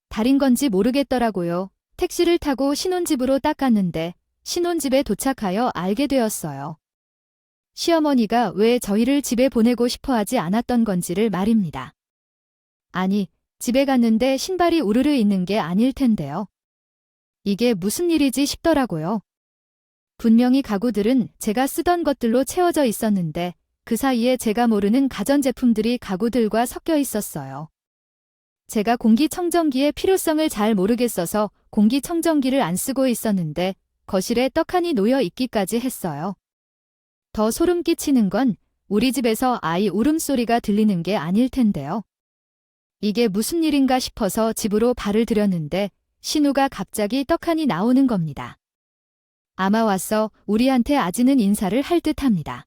달인 건지 모르겠더라고요. 택시를 타고 신혼집으로 딱 갔는데 신혼집에 도착하여 알게 되었어요. 시어머니가 왜 저희를 집에 보내고 싶어 하지 않았던 건지를 말입니다. 아니, 집에 갔는데 신발이 우르르 있는 게 아닐 텐데요. 이게 무슨 일이지 싶더라고요. 분명히 가구들은 제가 쓰던 것들로 채워져 있었는데 그 사이에 제가 모르는 가전제품들이 가구들과 섞여 있었어요. 제가 공기청정기의 필요성을 잘 모르겠어서 공기청정기를 안 쓰고 있었는데 거실에 떡하니 놓여 있기까지 했어요. 더 소름 끼치는 건 우리 집에서 아이 울음소리가 들리는 게 아닐 텐데요. 이게 무슨 일인가 싶어서 집으로 발을 들였는데 신우가 갑자기 떡하니 나오는 겁니다. 아마 와서 우리한테 아지는 인사를 할 듯합니다.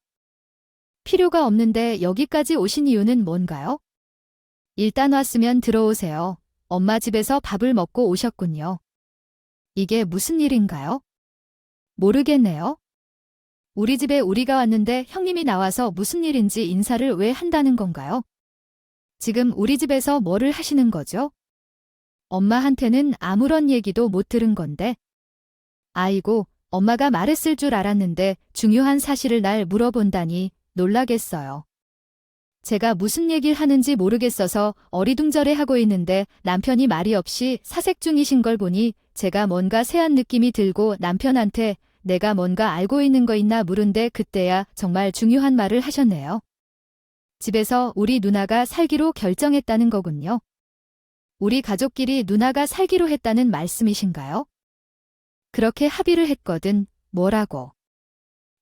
필요가 없는데 여기까지 오신 이유는 뭔가요? 일단 왔으면 들어오세요. 엄마 집에서 밥을 먹고 오셨군요. 이게 무슨 일인가요? 모르겠네요. 우리 집에 우리가 왔는데 형님이 나와서 무슨 일인지 인사를 왜 한다는 건가요? 지금 우리 집에서 뭐를 하시는 거죠? 엄마한테는 아무런 얘기도 못 들은 건데. 아이고, 엄마가 말했을 줄 알았는데 중요한 사실을 날 물어본다니 놀라겠어요. 제가 무슨 얘기를 하는지 모르겠어서 어리둥절해 하고 있는데 남편이 말이 없이 사색 중이신 걸 보니 제가 뭔가 새한 느낌이 들고 남편한테 내가 뭔가 알고 있는 거 있나 물은데 그때야 정말 중요한 말을 하셨네요. 집에서 우리 누나가 살기로 결정했다는 거군요. 우리 가족끼리 누나가 살기로 했다는 말씀이신가요? 그렇게 합의를 했거든. 뭐라고?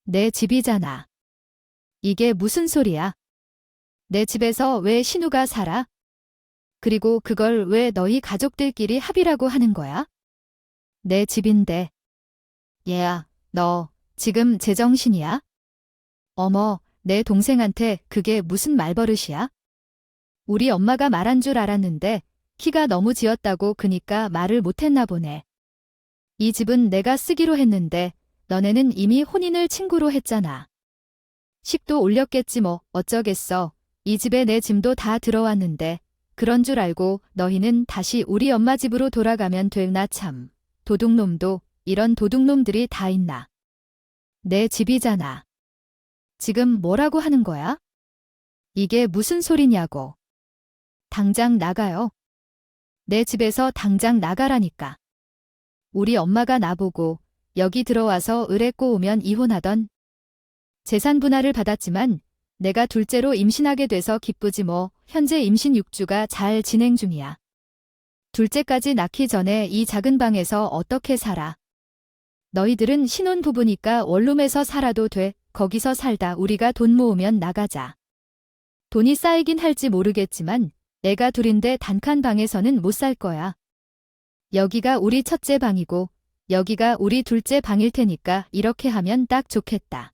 내 집이잖아. 이게 무슨 소리야? 내 집에서 왜 신우가 살아? 그리고 그걸 왜 너희 가족들끼리 합의라고 하는 거야? 내 집인데. 얘야, 너 지금 제정신이야? 어머, 내 동생한테 그게 무슨 말버릇이야? 우리 엄마가 말한 줄 알았는데 키가 너무 지었다고 그니까 말을 못했나 보네. 이 집은 내가 쓰기로 했는데 너네는 이미 혼인을 친구로 했잖아. 식도 올렸겠지 뭐 어쩌겠어. 이 집에 내 짐도 다 들어왔는데 그런 줄 알고 너희는 다시 우리 엄마 집으로 돌아가면 되나 참. 도둑놈도 이런 도둑놈들이 다 있나. 내 집이잖아. 지금 뭐라고 하는 거야? 이게 무슨 소리냐고. 당장 나가요. 내 집에서 당장 나가라니까. 우리 엄마가 나보고 여기 들어와서 의뢰 꼬우면 이혼하던. 재산 분할을 받았지만 내가 둘째로 임신하게 돼서 기쁘지 뭐. 현재 임신 6주가 잘 진행 중이야. 둘째까지 낳기 전에 이 작은 방에서 어떻게 살아. 너희들은 신혼부부니까 원룸에서 살아도 돼. 거기서 살다 우리가 돈 모으면 나가자. 돈이 쌓이긴 할지 모르겠지만 애가 둘인데 단칸방에서는 못 살 거야. 여기가 우리 첫째 방이고 여기가 우리 둘째 방일 테니까 이렇게 하면 딱 좋겠다.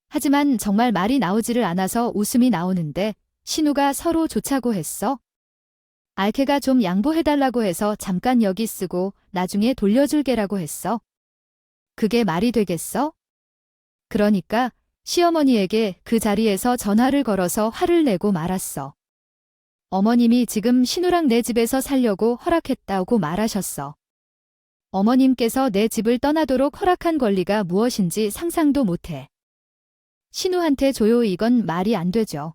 하지만 정말 말이 나오지를 않아서 웃음이 나오는데 신우가 서로 좋자고 했어. 알케가 좀 양보해달라고 해서 잠깐 여기 쓰고 나중에 돌려줄게라고 했어. 그게 말이 되겠어? 그러니까 시어머니에게 그 자리에서 전화를 걸어서 화를 내고 말았어. 어머님이 지금 신우랑 내 집에서 살려고 허락했다고 말하셨어. 어머님께서 내 집을 떠나도록 허락한 권리가 무엇인지 상상도 못해. 신우한테 줘요 이건 말이 안 되죠.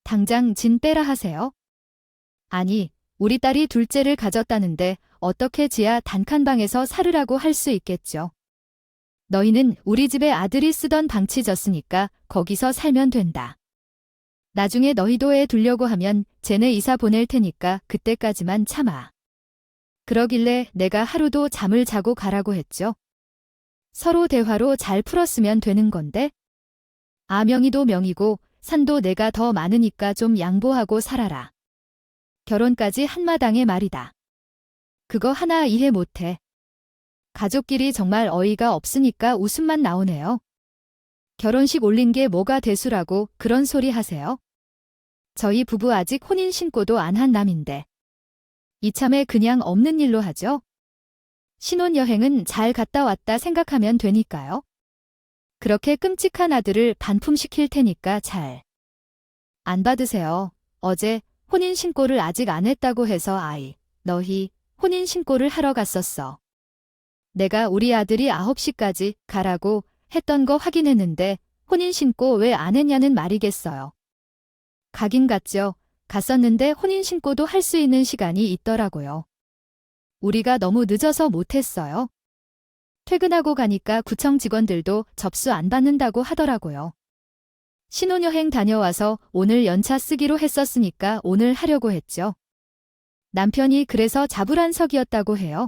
당장 진 빼라 하세요. 아니, 우리 딸이 둘째를 가졌다는데 어떻게 지하 단칸방에서 살으라고 할 수 있겠죠. 너희는 우리 집에 아들이 쓰던 방 치졌으니까 거기서 살면 된다. 나중에 너희도 애 두려고 하면 쟤네 이사 보낼 테니까 그때까지만 참아. 그러길래 내가 하루도 잠을 자고 가라고 했죠. 서로 대화로 잘 풀었으면 되는 건데. 아 명의도 명의고 산도 내가 더 많으니까 좀 양보하고 살아라. 결혼까지 한마당에 말이다. 그거 하나 이해 못해. 가족끼리 정말 어이가 없으니까 웃음만 나오네요. 결혼식 올린 게 뭐가 대수라고 그런 소리 하세요? 저희 부부 아직 혼인 신고도 안 한 남인데. 이참에 그냥 없는 일로 하죠. 신혼여행은 잘 갔다 왔다 생각하면 되니까요. 그렇게 끔찍한 아들을 반품시킬 테니까 잘 안 받으세요. 어제 혼인신고를 아직 안 했다고 해서 너희 혼인신고를 하러 갔었어. 내가 우리 아들이 9시까지 가라고 했던 거 확인했는데 혼인신고 왜 안 했냐는 말이겠어요. 가긴 갔죠. 갔었는데 혼인신고도 할 수 있는 시간이 있더라고요. 우리가 너무 늦어서 못했어요. 퇴근하고 가니까 구청 직원들도 접수 안 받는다고 하더라고요. 신혼여행 다녀와서 오늘 연차 쓰기로 했었으니까 오늘 하려고 했죠. 남편이 그래서 자불안석이었다고 해요.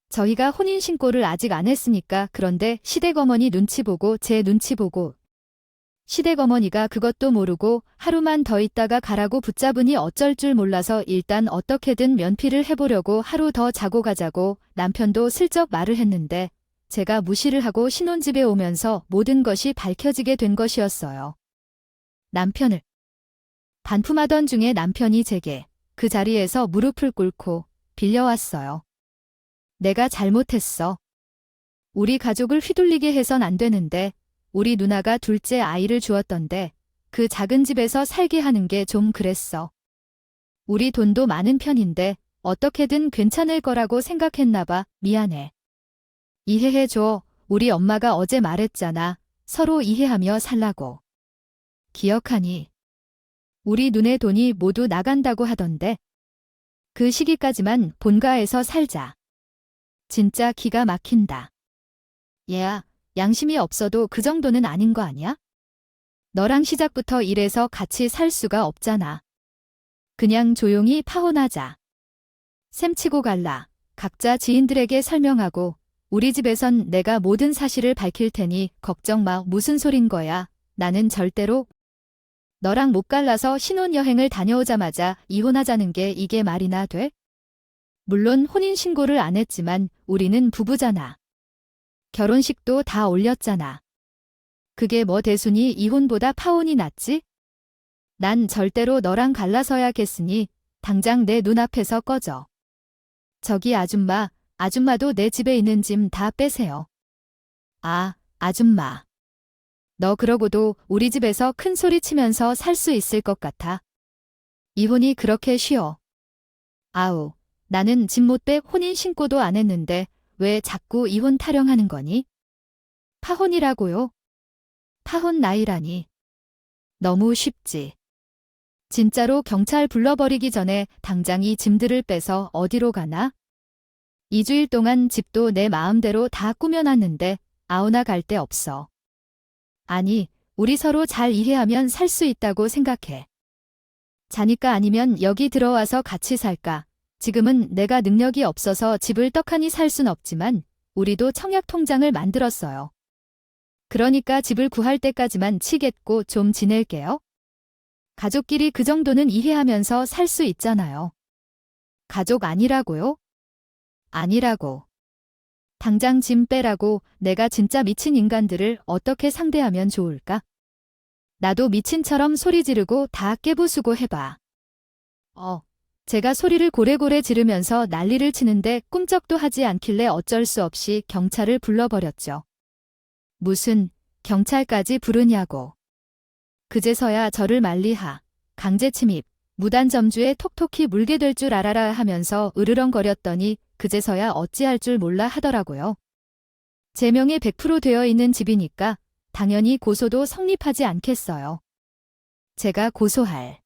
저희가 혼인신고를 아직 안 했으니까. 그런데 시댁어머니 눈치 보고 제 눈치 보고 시댁어머니가 그것도 모르고 하루만 더 있다가 가라고 붙잡으니 어쩔 줄 몰라서 일단 어떻게든 면피를 해보려고 하루 더 자고 가자고 남편도 슬쩍 말을 했는데 제가 무시를 하고 신혼집에 오면서 모든 것이 밝혀지게 된 것이었어요. 남편을 반품하던 중에 남편이 제게 그 자리에서 무릎을 꿇고 빌려왔어요. 내가 잘못했어. 우리 가족을 휘둘리게 해선 안 되는데 우리 누나가 둘째 아이를 주었던데 그 작은 집에서 살게 하는 게 좀 그랬어. 우리 돈도 많은 편인데 어떻게든 괜찮을 거라고 생각했나 봐. 미안해. 이해해줘. 우리 엄마가 어제 말했잖아. 서로 이해하며 살라고. 기억하니? 우리 눈에 돈이 모두 나간다고 하던데. 그 시기까지만 본가에서 살자. 진짜 기가 막힌다. 얘야, 양심이 없어도 그 정도는 아닌 거 아니야? 너랑 시작부터 이래서 같이 살 수가 없잖아. 그냥 조용히 파혼하자. 셈치고 갈라. 각자 지인들에게 설명하고 우리 집에선 내가 모든 사실을 밝힐 테니 걱정 마. 무슨 소린 거야. 나는 절대로 너랑 못 갈라서 신혼여행을 다녀오자마자 이혼하자는 게 이게 말이나 돼? 물론 혼인신고를 안 했지만 우리는 부부잖아. 결혼식도 다 올렸잖아. 그게 뭐 대순이 이혼보다 파혼이 낫지? 난 절대로 너랑 갈라서야겠으니 당장 내 눈앞에서 꺼져. 저기 아줌마, 아줌마도 내 집에 있는 짐 다 빼세요. 아, 아줌마. 너 그러고도 우리 집에서 큰 소리 치면서 살 수 있을 것 같아? 이혼이 그렇게 쉬워. 아우, 나는 집 못 빼 혼인신고도 안 했는데 왜 자꾸 이혼 타령하는 거니? 파혼이라고요? 파혼 나이라니. 너무 쉽지. 진짜로 경찰 불러버리기 전에 당장 이 짐들을 빼서 어디로 가나? 2주일 동안 집도 내 마음대로 다 꾸며놨는데 아우나 갈 데 없어. 아니, 우리 서로 잘 이해하면 살 수 있다고 생각해. 자니까 아니면 여기 들어와서 같이 살까? 지금은 내가 능력이 없어서 집을 떡하니 살 순 없지만 우리도 청약 통장을 만들었어요. 그러니까 집을 구할 때까지만 치겠고 좀 지낼게요. 가족끼리 그 정도는 이해하면서 살 수 있잖아요. 가족 아니라고요? 아니라고. 당장 짐 빼라고. 내가 진짜 미친 인간들을 어떻게 상대하면 좋을까? 나도 미친처럼 소리 지르고 다 깨부수고 해봐. 제가 소리를 고래고래 지르면서 난리를 치는데 꿈쩍도 하지 않길래 어쩔 수 없이 경찰을 불러버렸죠. 무슨 경찰까지 부르냐고. 그제서야 저를 만리하, 강제침입, 무단점주에 톡톡히 물게 될 줄 알아라 하면서 으르렁거렸더니 그제서야 어찌할 줄 몰라 하더라고요. 제 명에 100% 되어 있는 집이니까 당연히 고소도 성립하지 않겠어요. 제가 고소할.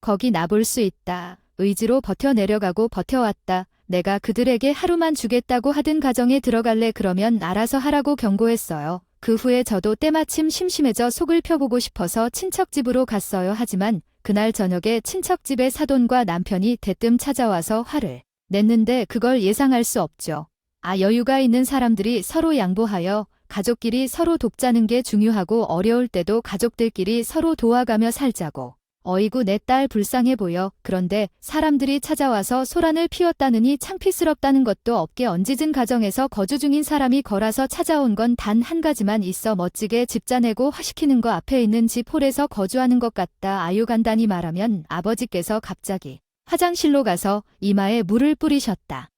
거기 나볼 수 있다. 의지로 버텨내려가고 버텨왔다. 내가 그들에게 하루만 주겠다고 하던 가정에 들어갈래 그러면 알아서 하라고 경고했어요. 그 후에 저도 때마침 심심해져 속을 펴보고 싶어서 친척집으로 갔어요. 하지만 그날 저녁에 친척집의 사돈과 남편이 대뜸 찾아와서 화를 냈는데 그걸 예상할 수 없죠. 여유가 있는 사람들이 서로 양보하여 가족끼리 서로 돕자는 게 중요하고 어려울 때도 가족들끼리 서로 도와가며 살자고. 어이구 내 딸 불쌍해 보여. 그런데 사람들이 찾아와서 소란을 피웠다느니 창피스럽다는 것도 없게 얹어진 가정에서 거주 중인 사람이 걸어서 찾아온 건 단 한 가지만 있어 멋지게 집 짜내고 화시키는 거 앞에 있는 집 홀에서 거주하는 것 같다. 아유 간단히 말하면 아버지께서 갑자기 화장실로 가서 이마에 물을 뿌리셨다.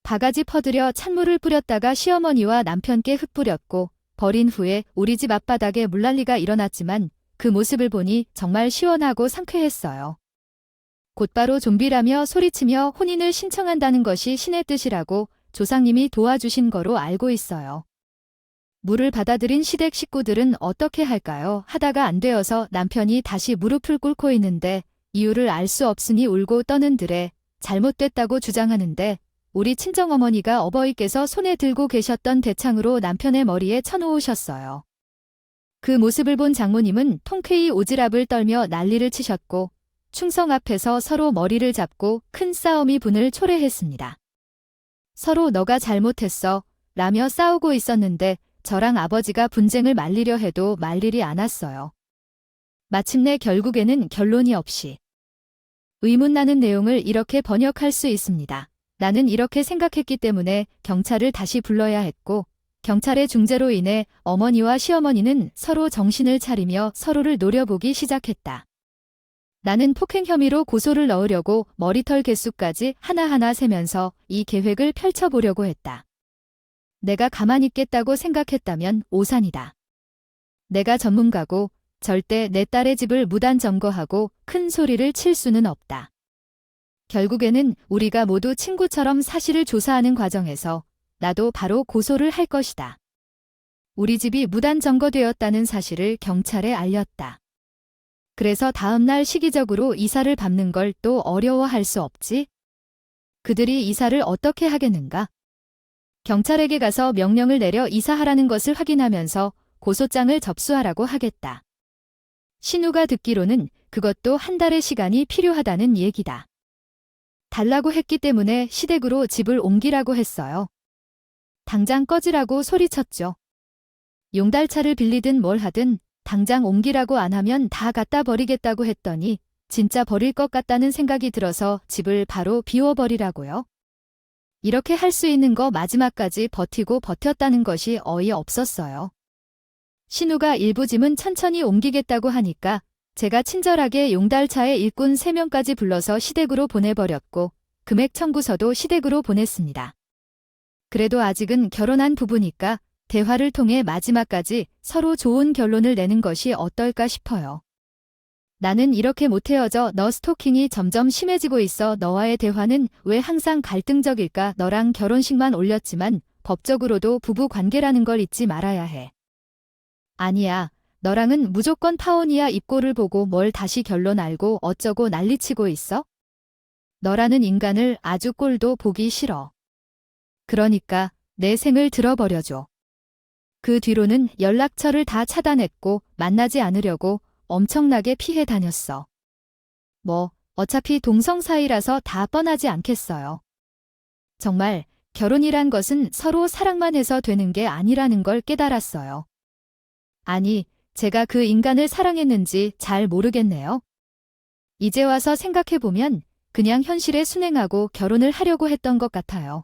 바가지 퍼들여 찬물을 뿌렸다가 시어머니와 남편께 흩뿌렸고 버린 후에 우리 집 앞바닥에 물난리가 일어났지만 그 모습을 보니 정말 시원하고 상쾌했어요. 곧바로 좀비라며 소리치며 혼인을 신청한다는 것이 신의 뜻이라고 조상님이 도와주신 거로 알고 있어요. 물을 받아들인 시댁 식구들은 어떻게 할까요? 하다가 안 되어서 남편이 다시 무릎을 꿇고 있는데 이유를 알 수 없으니 울고 떠는 들에 잘못됐다고 주장하는데 우리 친정어머니가 어버이께서 손에 들고 계셨던 대창으로 남편의 머리에 쳐놓으셨어요. 그 모습을 본 장모님은 통쾌히 오지랖을 떨며 난리를 치셨고 충성 앞에서 서로 머리를 잡고 큰 싸움이 분을 초래했습니다. 서로 너가 잘못했어 라며 싸우고 있었는데 저랑 아버지가 분쟁을 말리려 해도 말릴이 않았어요. 마침내 결국에는 결론이 없이 의문나는 내용을 이렇게 번역할 수 있습니다. 나는 이렇게 생각했기 때문에 경찰을 다시 불러야 했고 경찰의 중재로 인해 어머니와 시어머니는 서로 정신을 차리며 서로를 노려보기 시작했다. 나는 폭행 혐의로 고소를 넣으려고 머리털 개수까지 하나하나 세면서 이 계획을 펼쳐보려고 했다. 내가 가만히 있겠다고 생각했다면 오산이다. 내가 전문가고 절대 내 딸의 집을 무단 점거하고 큰 소리를 칠 수는 없다. 결국에는 우리가 모두 친구처럼 사실을 조사하는 과정에서 나도 바로 고소를 할 것이다. 우리 집이 무단 점거되었다는 사실을 경찰에 알렸다. 그래서 다음 날 시기적으로 이사를 밟는 걸 또 어려워할 수 없지? 그들이 이사를 어떻게 하겠는가? 경찰에게 가서 명령을 내려 이사하라는 것을 확인하면서 고소장을 접수하라고 하겠다. 신우가 듣기로는 그것도 한 달의 시간이 필요하다는 얘기다. 달라고 했기 때문에 시댁으로 집을 옮기라고 했어요. 당장 꺼지라고 소리쳤죠. 용달차를 빌리든 뭘 하든 당장 옮기라고 안 하면 다 갖다 버리겠다고 했더니 진짜 버릴 것 같다는 생각이 들어서 집을 바로 비워버리라고요. 이렇게 할 수 있는 거 마지막까지 버티고 버텼다는 것이 어이없었어요. 신우가 일부 짐은 천천히 옮기겠다고 하니까 제가 친절하게 용달차에 일꾼 3명까지 불러서 시댁으로 보내버렸고 금액 청구서도 시댁으로 보냈습니다. 그래도 아직은 결혼한 부부니까 대화를 통해 마지막까지 서로 좋은 결론을 내는 것이 어떨까 싶어요. 나는 이렇게 못 헤어져. 너 스토킹이 점점 심해지고 있어. 너와의 대화는 왜 항상 갈등적일까? 너랑 결혼식만 올렸지만 법적으로도 부부 관계라는 걸 잊지 말아야 해. 아니야. 너랑은 무조건 파혼이야. 입꼬를 보고 뭘 다시 결론 알고 어쩌고 난리치고 있어? 너라는 인간을 아주 꼴도 보기 싫어. 그러니까 내 생을 들어버려줘. 그 뒤로는 연락처를 다 차단했고 만나지 않으려고 엄청나게 피해 다녔어. 뭐 어차피 동성 사이라서 다 뻔하지 않겠어요. 정말 결혼이란 것은 서로 사랑만 해서 되는 게 아니라는 걸 깨달았어요. 아니, 제가 그 인간을 사랑했는지 잘 모르겠네요. 이제 와서 생각해보면 그냥 현실에 순응하고 결혼을 하려고 했던 것 같아요.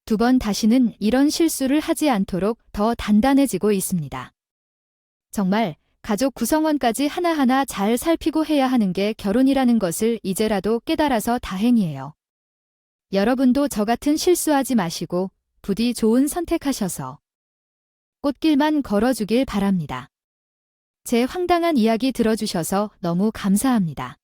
2번 다시는 이런 실수를 하지 않도록 더 단단해지고 있습니다. 정말 가족 구성원까지 하나하나 잘 살피고 해야 하는 게 결혼이라는 것을 이제라도 깨달아서 다행이에요. 여러분도 저 같은 실수하지 마시고 부디 좋은 선택하셔서 꽃길만 걸어주길 바랍니다. 제 황당한 이야기 들어주셔서 너무 감사합니다.